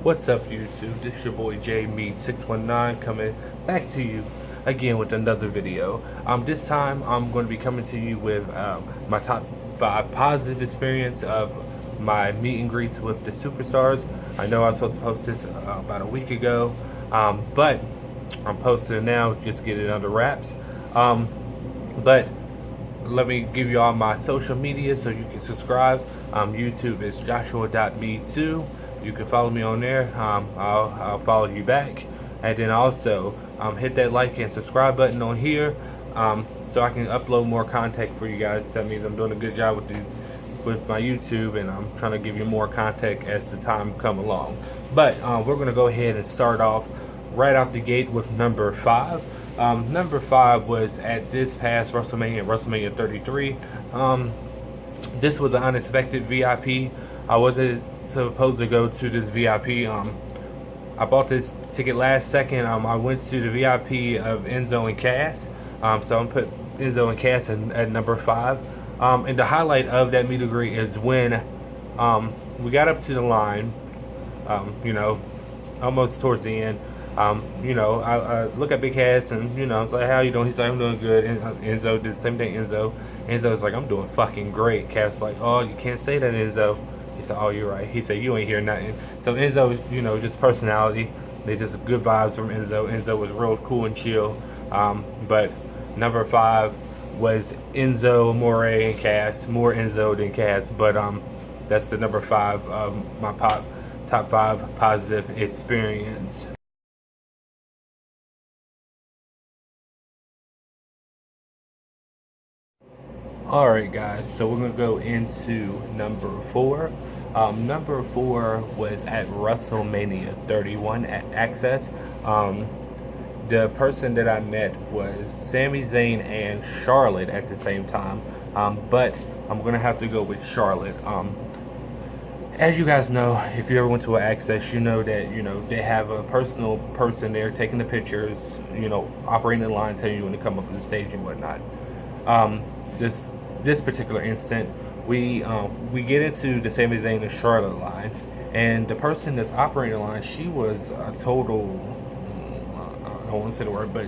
What's up, YouTube? This your boy JMeat619 coming back to you again with another video. This time I'm going to be coming to you with my top 5 positive experience of my meet and greets with the superstars. I know I was supposed to post this about a week ago, but I'm posting it now just to get it under wraps. But let me give you all my social media so you can subscribe. YouTube is joshua.me2. You can follow me on there. I'll follow you back, and then also hit that like and subscribe button on here, so I can upload more content for you guys. That means I'm doing a good job with my YouTube, and I'm trying to give you more content as the time come along. But we're gonna go ahead and start off right out the gate with number 5. Number 5 was at this past WrestleMania 33. This was an unexpected VIP. I wasn't supposed to go to this VIP. I bought this ticket last second. I went to the VIP of Enzo and Cass. So I'm put Enzo and Cass at number 5. And the highlight of that meet and greet is when we got up to the line, you know, almost towards the end. You know, I look at Big Cass and, you know, I was like, how you doing? He's like, I'm doing good. And Enzo did the same thing. Enzo's like, I'm doing fucking great. Cass like, oh, you can't say that, Enzo. He said, oh, you're right. He said, you ain't hear nothing. So Enzo, you know, just personality. They just good vibes from Enzo. Enzo was real cool and chill. But number 5 was Enzo, Moray, and Cass. More Enzo than Cass. But that's the number 5 of my top 5 positive experience. Alright guys, so we're going to go into number 4. Number 4 was at WrestleMania 31 at Access. The person that I met was Sami Zayn and Charlotte at the same time. But I'm going to have to go with Charlotte. As you guys know, if you ever went to an Access, you know that, you know, they have a personal person there taking the pictures, you know, operating the line, telling you when to come up to the stage and whatnot. This particular instant, we get into the Sami Zayn and Charlotte line, and the person that's operating the line, she was a total, I don't want to say the word, but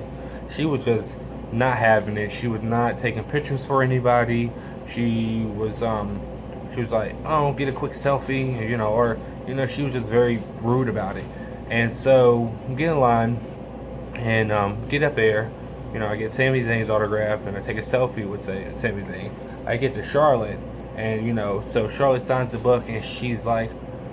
she was just not having it. She was not taking pictures for anybody. She was like, oh, get a quick selfie, you know, or, you know, she was just very rude about it. And so get in line and get up there. You know, I get Sami Zayn's autograph and I take a selfie with Sami Zayn. I get to Charlotte, and, you know, so Charlotte signs the book and she's like,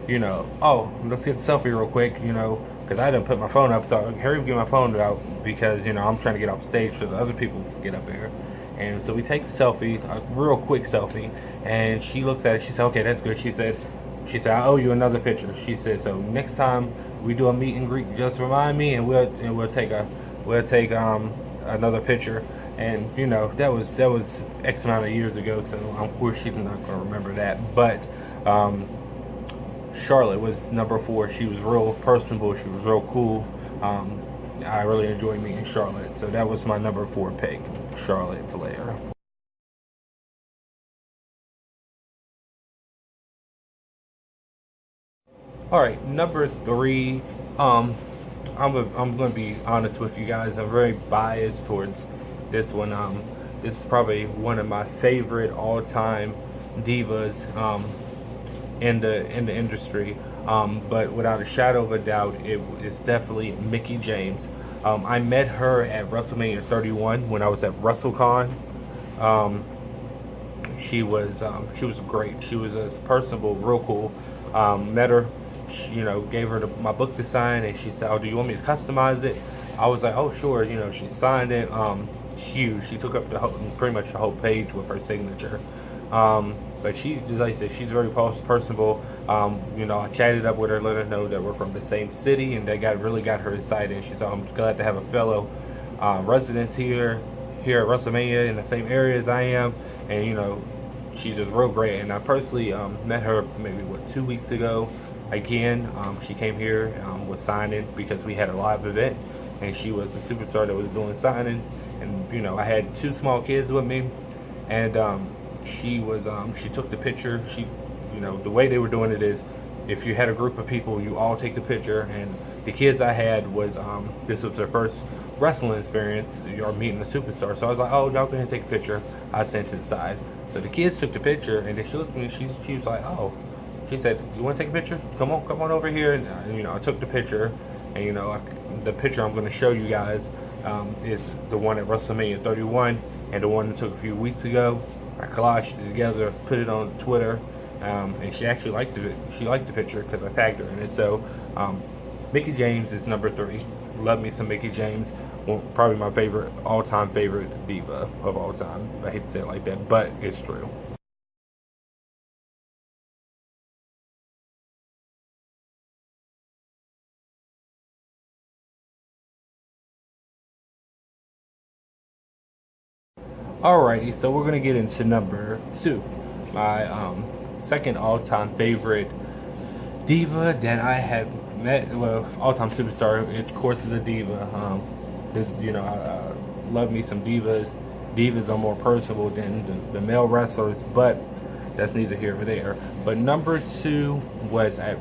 you know, oh, let's get a selfie real quick, you know, because I didn't put my phone up, so I hurry up, get my phone out, because, you know, I'm trying to get off stage so the other people can get up there. And so we take the selfie, a real quick selfie, and she looks at it, she said, okay, that's good. She said, I owe you another picture. She said, so next time we do a meet and greet, just remind me, and we'll take another picture. And, you know, that was X amount of years ago, so I'm sure she's not gonna remember that. But Charlotte was number 4. She was real personable, she was real cool. I really enjoyed meeting Charlotte, so that was my number 4 pick, Charlotte Flair. All right, number 3. I'm going to be honest with you guys. I'm very biased towards this one. This is probably one of my favorite all-time divas in the industry. But without a shadow of a doubt, it's definitely Mickie James. I met her at WrestleMania 31 when I was at WrestleCon. She was great. She was just personable, real cool. Met her. You know, gave her my book to sign, and she said, oh, do you want me to customize it? I was like, oh, sure. You know, she signed it. Huge. She took up pretty much the whole page with her signature. But she, like I said, she's very personable. You know, I chatted up with her, let her know that we're from the same city, and that really got her excited. She said, I'm glad to have a fellow residents here at WrestleMania in the same area as I am. And, you know, she's just real great. And I personally met her maybe 2 weeks ago. Again, she came here, was signing because we had a live event, and she was the superstar that was doing signing. And, you know, I had 2 small kids with me, and she took the picture. She, you know, the way they were doing it is if you had a group of people, you all take the picture. And the kids I had was this was their first wrestling experience or meeting a superstar. So I was like, oh, y'all go ahead and take a picture. I stand to the side. So the kids took the picture, and then she looked at me. She was like, oh, she said, you want to take a picture? Come on over here. And you know, I took the picture, and you know, the picture I'm going to show you guys is the one at WrestleMania 31, and the one that took a few weeks ago. I collaged it together, put it on Twitter, and she actually liked it. She liked the picture because I tagged her in it. So, Mickie James is number 3. Love me some Mickie James. Well, probably my favorite, all-time favorite diva of all time. I hate to say it like that, but it's true. Alrighty, so we're gonna get into number 2. My second all-time favorite diva that I have met, well, all-time superstar, of course, is a diva. You know, I love me some divas. Divas are more personable than the male wrestlers, but that's neither here nor there. But number 2 was at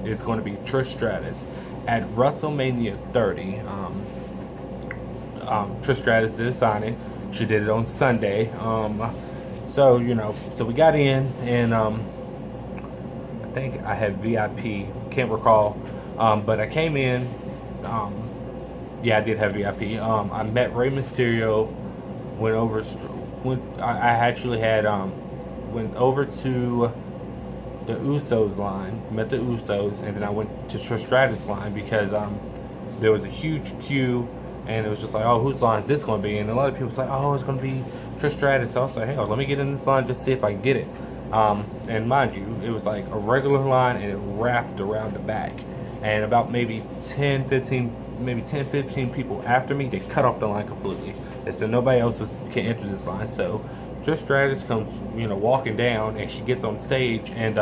is going to be Trish Stratus at WrestleMania 30. Trish Stratus did a signing. She did it on Sunday. So you know, so we got in, and I think I had VIP. Can't recall, but I came in. Yeah, I did have VIP. I met Rey Mysterio. I actually had went over to the Usos line, met the Usos, and then I went to Trish Stratus line because there was a huge queue, and it was just like, oh, whose line is this going to be? And a lot of people was like, oh, it's going to be Trish Stratus. So I was like, hey, let me get in this line just to see if I can get it. And mind you, it was like a regular line, and it wrapped around the back. And about maybe 10, 15 people after me, they cut off the line completely. And so nobody else can enter this line. So Trish Stratus comes, you know, walking down, and she gets on stage. And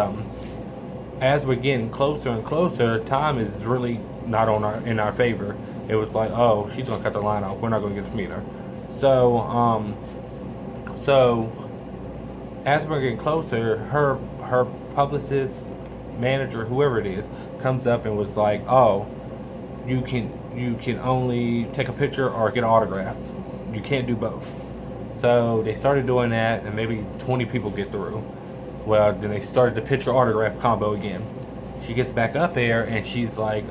as we're getting closer and closer, time is really not in our favor. It was like, oh, she's gonna cut the line off. We're not gonna get to meet her. So as we're getting closer, her publicist, manager, whoever it is, comes up and was like, oh, you can only take a picture or get an autograph. You can't do both. So they started doing that, and maybe 20 people get through. Well, then they started the picture autograph combo again. She gets back up there, and she's like,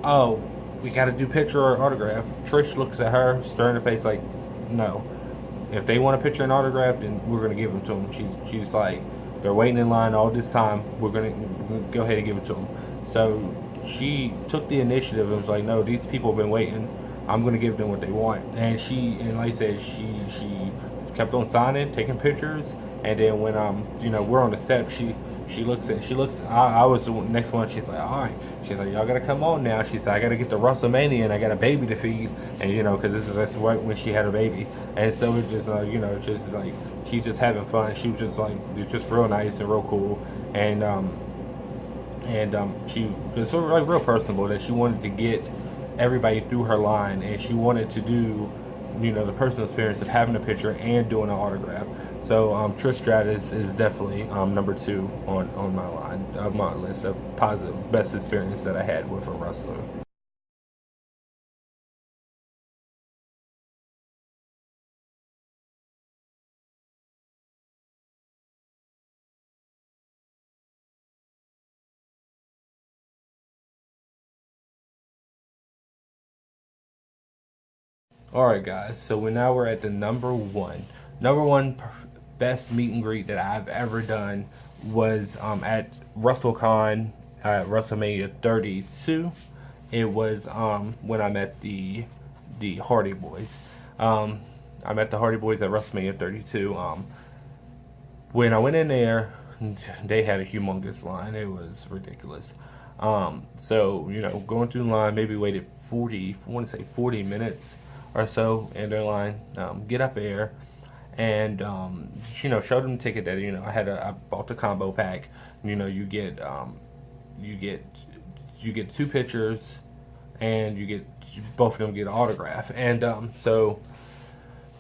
oh, we got to do picture or autograph. Trish looks at her, stirring her face like, no. If they want a picture and autograph, then we're going to give them to them. She's like, they're waiting in line all this time. We're going to go ahead and give it to them. So she took the initiative and was like, no, these people have been waiting. I'm going to give them what they want. And like I said, she kept on signing, taking pictures. And then when you know, we're on the steps, she looks. I was the next one. She's like, all right. She's like, y'all gotta come on now. She said, I gotta get to WrestleMania, and I got a baby to feed. And you know, because that's right when she had her baby. And so it's just you know, just like she's just having fun. She was just like just real nice and real cool. And she was sort of like real personable, that she wanted to get everybody through her line, and she wanted to do, you know, the personal experience of having a picture and doing an autograph. So Trish Stratus is definitely number 2 on my line of my list of positive best experience that I had with a wrestler. Alright guys, so we're at the number 1. Number 1 best meet and greet that I've ever done was at WrestleCon at WrestleMania 32. It was when I met the Hardy Boys. I met the Hardy Boys at WrestleMania 32. When I went in there, they had a humongous line. It was ridiculous. So, you know, going through the line, maybe waited 40 minutes or so in their line. Get up there, and you know, showed them the ticket that, you know, I bought the combo pack. You know, you get 2 pictures, and you get both of them get an autograph. And so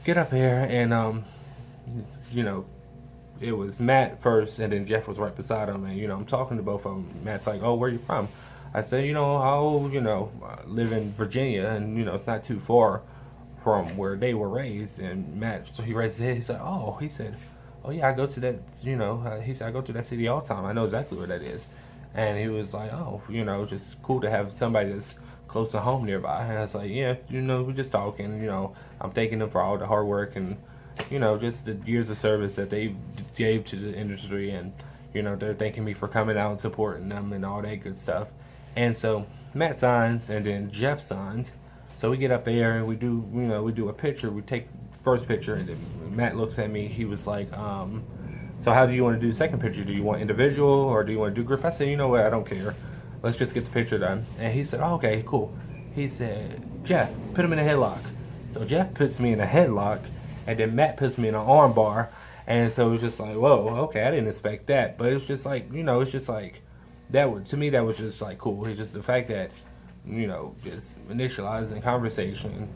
get up there, and you know, it was Matt first, and then Jeff was right beside him. And you know, I'm talking to both of them. Matt's like, "Oh, where you from?" I said, "You know, I live in Virginia, and you know, it's not too far from where they were raised." And Matt, so he raised his head. He said, "Oh," he said, "Oh yeah, I go to that. You know," he said, "I go to that city all the time. I know exactly where that is." And he was like, "Oh, you know, just cool to have somebody that's close to home nearby." And I was like, "Yeah, you know, we're just talking. You know, I'm thanking them for all the hard work and, you know, just the years of service that they gave to the industry, and you know, they're thanking me for coming out and supporting them and all that good stuff." And so Matt signs, and then Jeff signs. So we get up there and we do, you know, we do a picture. We take first picture, and then Matt looks at me. He was like, "So how do you want to do the second picture? Do you want individual or do you want to do group?" I said, "You know what? I don't care. Let's just get the picture done." And he said, "Oh, okay, cool." He said, "Jeff, put him in a headlock." So Jeff puts me in a headlock, and then Matt puts me in an arm bar. And so it was just like, whoa, okay, I didn't expect that. But it's just like, you know, it's just like, to me, that was just like cool. It's just the fact that, you know, just initializing conversation,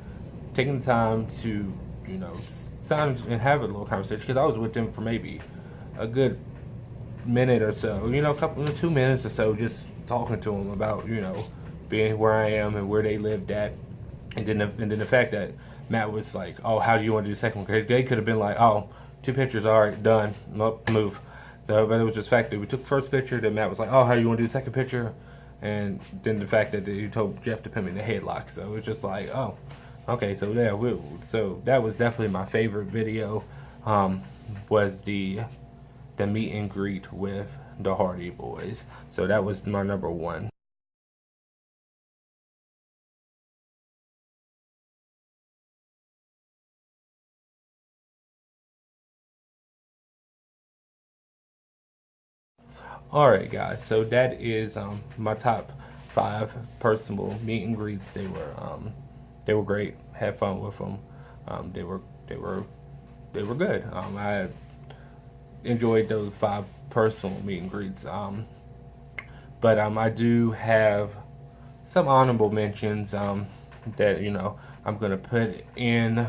taking the time to, you know, sign and have a little conversation. Because I was with them for maybe a good minute or so, you know, a couple of 2 minutes or so, just talking to them about, you know, being where I am and where they lived at. And then the fact that Matt was like, "Oh, how do you want to do the second one?" They could have been like, "Oh, 2 pictures, all right, done, nope, move." So, but it was just the fact that we took the first picture, then Matt was like, "Oh, how do you want to do the second picture?" And then the fact that he told Jeff to put me in the headlock. So it was just like, oh, okay, so yeah, so that was definitely my favorite video, was the meet and greet with the Hardy Boys. So that was my number one. Alright guys, so that is my top 5 personal meet and greets. They were great. Had fun with them. They were good. I enjoyed those 5 personal meet and greets. But I do have some honorable mentions that, you know, I'm gonna put in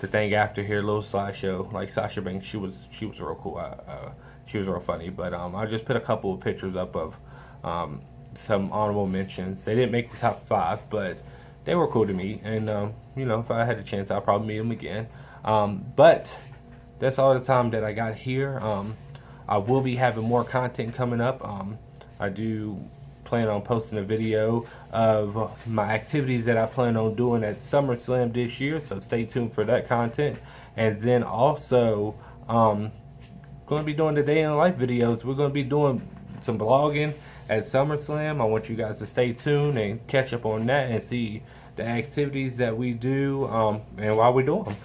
the thing after here, a little slideshow. Like Sasha Banks, she was real cool. She was real funny. But I just put a couple of pictures up of some honorable mentions. They didn't make the top 5, but they were cool to me. And you know, if I had a chance, I'll probably meet them again. But that's all the time that I got here. I will be having more content coming up. I do plan on posting a video of my activities that I plan on doing at SummerSlam this year, so stay tuned for that content. And then also going to be doing the day in life videos. We're going to be doing some blogging at SummerSlam. I want you guys to stay tuned and catch up on that and see the activities that we do and why we do them.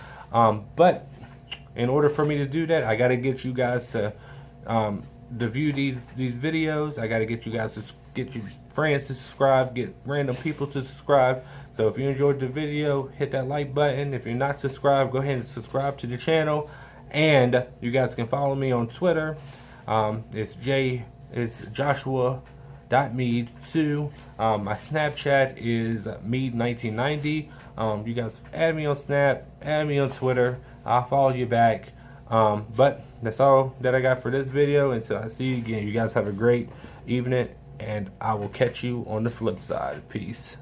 But in order for me to do that, I got to get you guys to view these videos. I got to get you guys to get your friends to subscribe, get random people to subscribe. So if you enjoyed the video, hit that like button. If you're not subscribed, go ahead and subscribe to the channel. And you guys can follow me on Twitter. It's Joshua.Mead2. My Snapchat is Mead1990. You guys add me on Snap, add me on Twitter. I'll follow you back. But that's all that I got for this video. Until I see you again, you guys have a great evening, and I will catch you on the flip side. Peace.